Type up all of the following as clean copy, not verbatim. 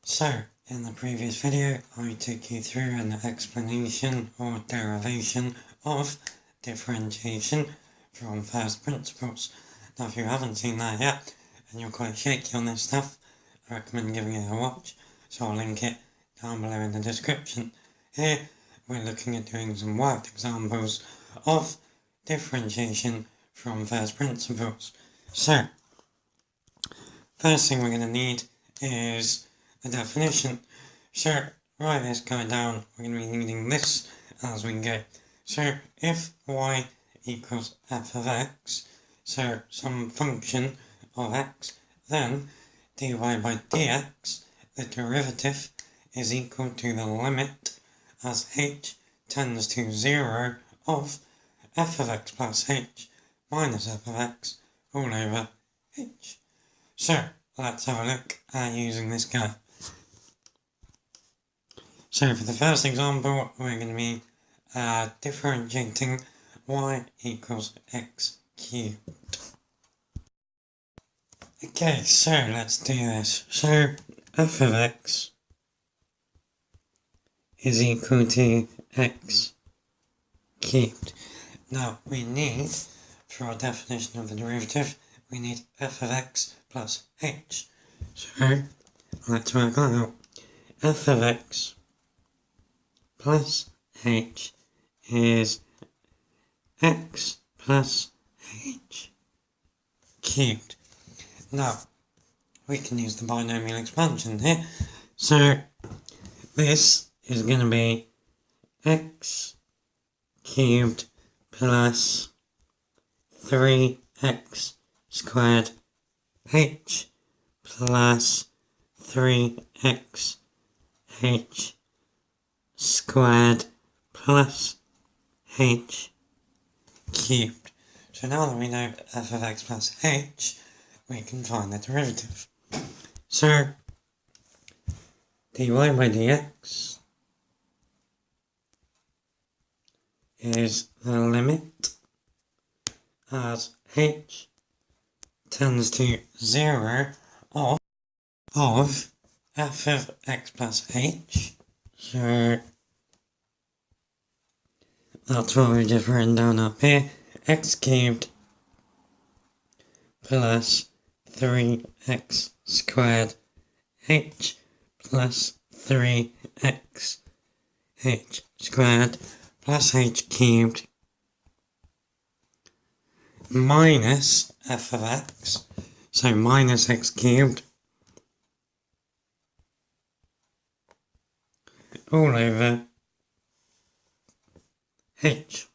So, in the previous video, I took you through an explanation or derivation of differentiation from first principles. Now, if you haven't seen that yet, and you're quite shaky on this stuff, I recommend giving it a watch, so I'll link it down below in the description. Here, we're looking at doing some worked examples of differentiation from first principles. So, first thing we're going to need is the definition. So, write this guy down. We're going to be needing this as we go. So, if y equals f of x, so some function of x, then dy by dx, the derivative, is equal to the limit as h tends to 0 of f of x plus h minus f of x all over h. So, let's have a look at using this guy. So for the first example, we're going to be differentiating y equals x cubed. Okay, so let's do this. So f of x is equal to x cubed. Now we need, for our definition of the derivative, we need f of x plus h. So let's work that out. F of x plus h is x plus h cubed. Now, we can use the binomial expansion here. So, this is going to be x cubed plus 3x squared h plus 3x h squared plus h cubed. So now that we know f of x plus h, we can find the derivative. So dy by dx is the limit as h tends to 0 of f of x plus h. So that's what we've just written down up here. X cubed plus 3x squared h plus 3x h squared plus h cubed minus f of x. So minus x cubed all over h.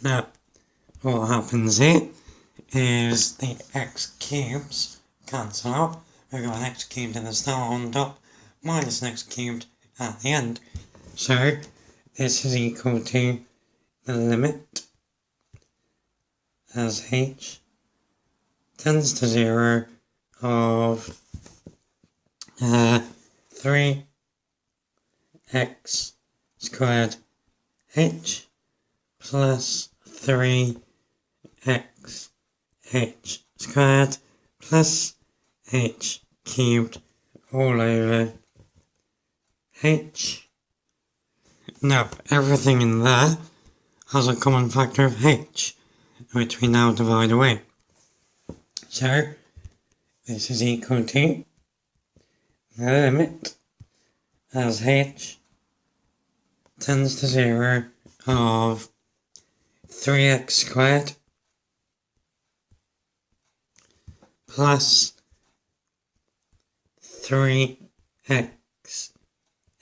Now, what happens here is the x cubes cancel out. We've got an x cubed at the start on top, minus an x cubed at the end. So, this is equal to the limit as h tends to 0 of 3x squared h plus 3x h squared plus h cubed all over h. Now, everything in there has a common factor of h, which we now divide away. So, this is equal to the limit as h tends to 0 of 3x squared plus 3x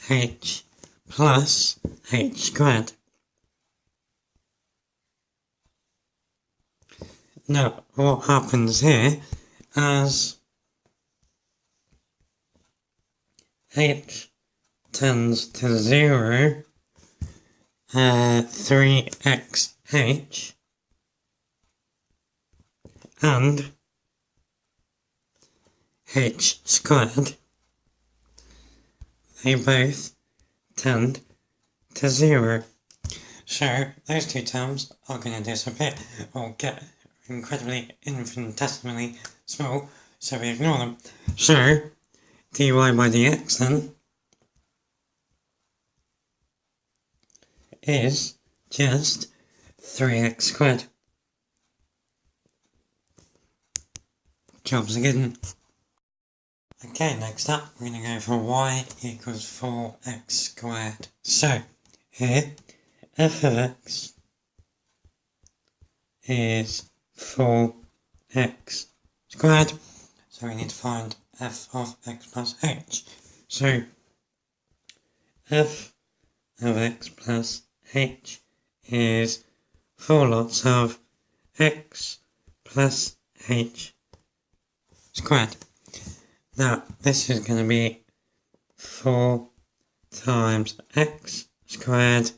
h plus h squared. Now, what happens here as h tends to 0, 3x h and h squared, they both tend to 0. So those two terms are going to disappear or get incredibly infinitesimally small, so we ignore them. So, dy by dx then is just 3x squared. Job's a good one. Okay, next up we're going to go for y equals 4x squared. So, here, f of x is 4x squared. So we need to find f of x plus h. So, f of x plus h is 4 lots of x plus h squared. Now, this is going to be 4 times x squared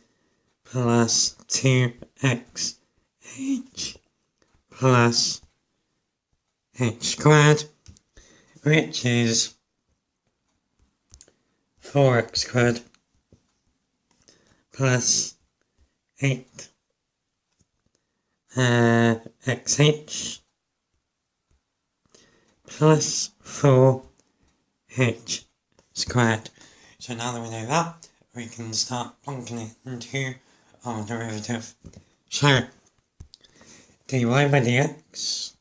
plus 2x h plus h squared, which is 4x squared plus 8 xh plus 4h squared. So now that we know that, we can start plonking it into our derivative. So, dy by dx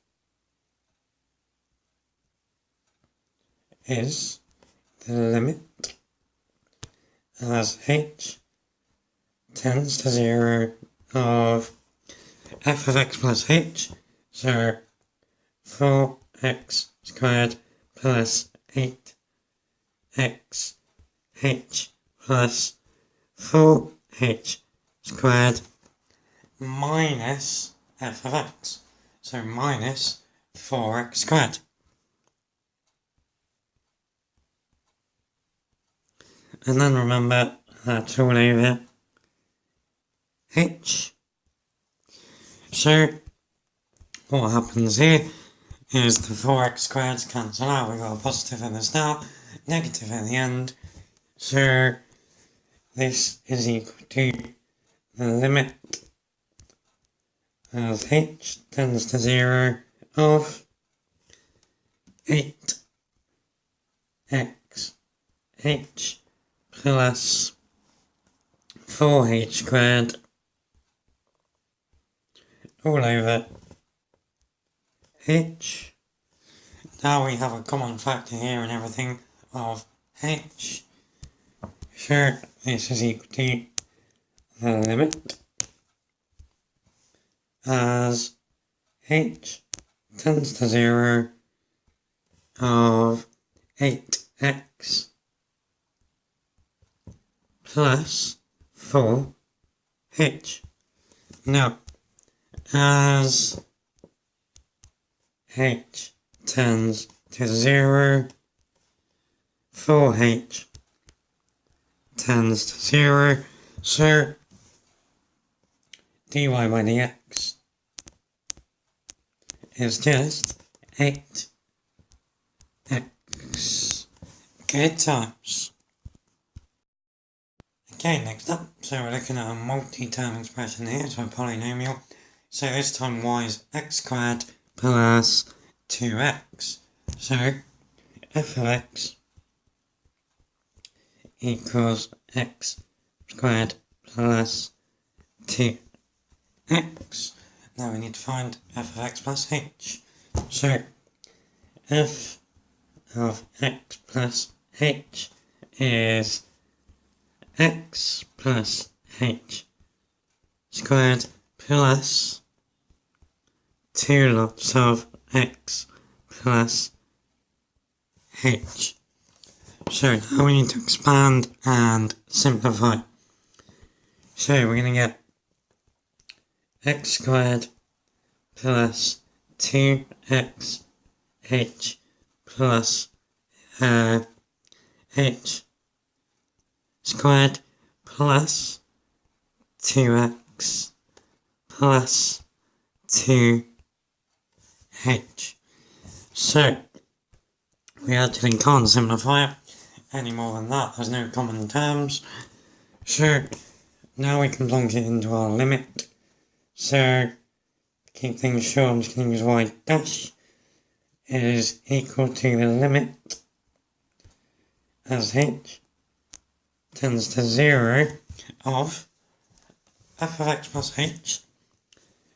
is the limit as h tends to 0 of f of x plus h, so 4x squared plus 8x h plus 4h squared minus f of x, so minus 4x squared. And then remember that's all over h. So what happens here is the 4x squareds cancel out. We've got a positive at the start, negative at the end. So this is equal to the limit as h tends to 0 of 8x h plus 4h squared all over h. Now we have a common factor here and everything of h. So this is equal to the limit as h tends to 0 of 8x plus 4h. Now, as h tends to 0, 4h tends to 0, so dy by dx is just 8x. Good times. Okay, next up, so we're looking at a multi-term expression here, so a polynomial. So this time y is x squared plus 2x. So f of x equals x squared plus 2x. Now we need to find f of x plus h. So f of x plus h is x plus h squared plus 2 lots of x plus h. So now we need to expand and simplify. So we're going to get x squared plus 2x h plus h squared plus 2x plus 2h. So we actually can't simplify it any more than that. There's no common terms. So now we can plonk it into our limit. So to keep things short, I'm just going to use y dash is equal to the limit as h tends to 0 of f of x plus h.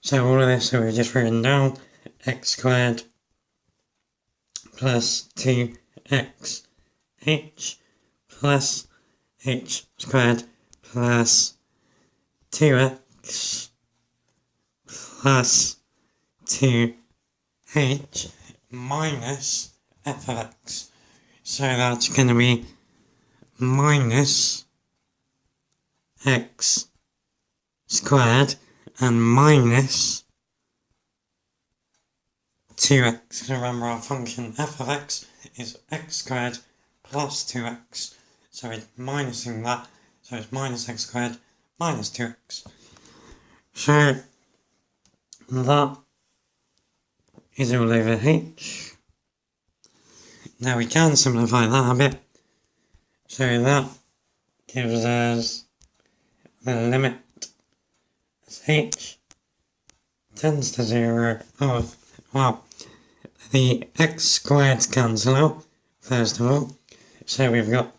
So all of this that we've just written down, x squared plus 2x h plus h squared plus 2x plus 2h minus f of x. So that's going to be minus x squared and minus 2x. Remember, our function f of x is x squared plus 2x. So it's minusing that. So it's minus x squared minus 2x. So that is all over h. Now we can simplify that a bit. So that gives us the limit as h tends to 0 of, well, the x squareds cancel out, first of all. So we've got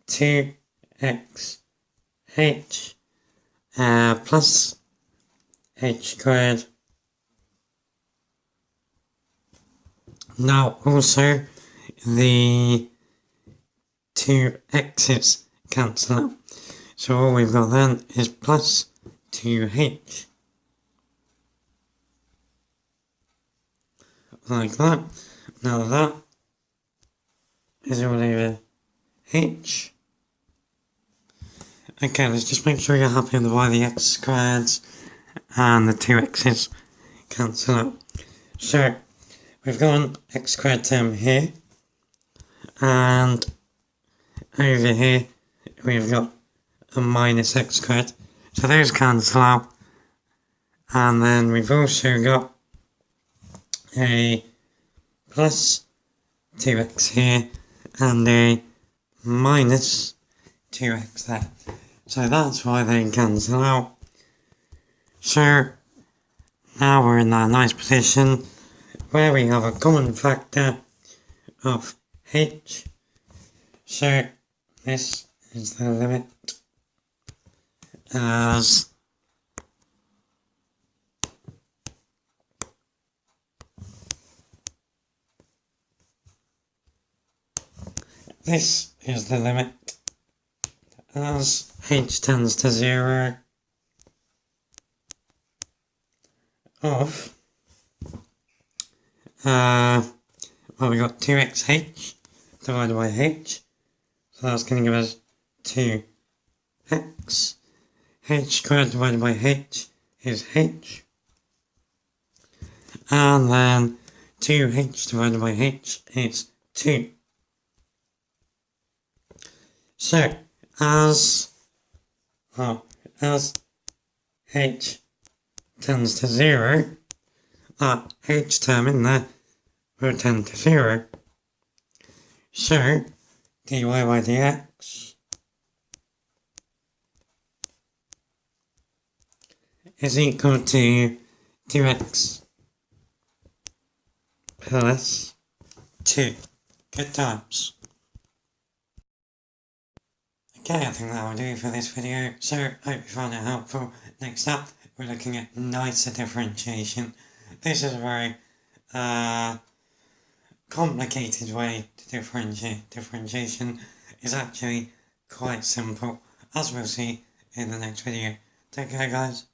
2x h plus h squared. Now also the two x's cancel out. So all we've got then is plus 2h. Like that. Now that is all over h. Okay, let's just make sure you're happy with why the x squareds and the two x's cancel out. So we've got an x squared term here, and over here we've got a minus x squared. So those cancel out, and then we've also got a plus 2x here and a minus 2x there. So that's why they cancel out. So now we're in that nice position where we have a common factor of h. So this is the limit as this is the limit as h tends to 0 of well, we got 2xh divided by h, so that's going to give us 2x. H squared divided by h is h, and then 2h divided by h is 2. So as h tends to 0, that h term in there will tend to 0. So dy by dx is equal to 2x plus 2. Good times. Okay, I think that will do for this video, so hope you found it helpful. Next up, we're looking at nicer differentiation. This is a very complicated way to differentiate. Differentiation is actually quite simple, as we'll see in the next video. Take care, guys.